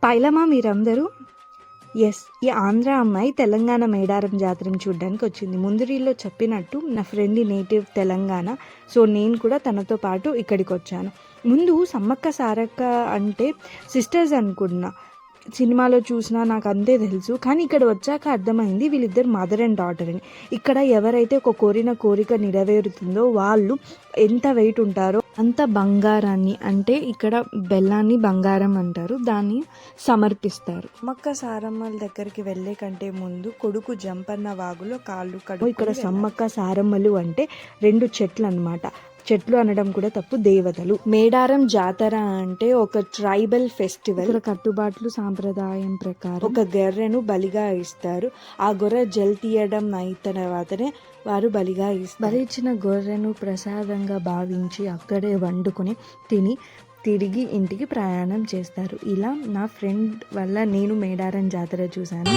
పైలమా మీరందరూ? ఎస్, ఈ ఆంధ్ర అమ్మాయి తెలంగాణ మేడారం జాతరను చూడడానికి వచ్చింది. ముందు రీల్లో చెప్పినట్టు నా ఫ్రెండ్ నేటివ్ తెలంగాణ. సో నేను కూడా తనతో పాటు ఇక్కడికి వచ్చాను. ముందు సమ్మక్క సారక్క అంటే సిస్టర్స్ అనుకున్నా, సినిమాలో చూసినా నాకు అంతే తెలుసు. కానీ ఇక్కడ వచ్చాక అర్థమైంది వీళ్ళిద్దరు మదర్ అండ్ డాటర్ అని. ఇక్కడ ఎవరైతే ఒక కోరిన కోరిక నెరవేరుతుందో వాళ్ళు ఎంత వెయిట్ ఉంటారో అంత బంగారాన్ని, అంటే ఇక్కడ బెల్లాన్ని బంగారం అంటారు, దాన్ని సమర్పిస్తారు. సమ్మక్క సారమ్మల దగ్గరికి వెళ్ళే కంటే ముందు కొడుకు జంపన్న వాగులో కాళ్ళు కడుగు. ఇక్కడ సమ్మక్క సారమ్మలు అంటే 2 చెట్లు అన్నమాట. చెట్లు అనడం కూడా తప్పు, దేవతలు. మేడారం జాతర అంటే ఒక ట్రైబల్ ఫెస్టివల్. ఇక్కడ కట్టుబాట్లు సాంప్రదాయం ప్రకారం ఒక గొర్రెను బలిగా ఇస్తారు. ఆ గొర్రె జల్ తీయడం అయిన తర్వాతనే వారు బలిగా ఇస్తారు. బలి ఇచ్చిన గొర్రెను ప్రసాదంగా భావించి అక్కడే వండుకొని తిని తిరిగి ఇంటికి ప్రయాణం చేస్తారు. ఇలా నా ఫ్రెండ్ వల్ల నేను మేడారం జాతర చూశాను.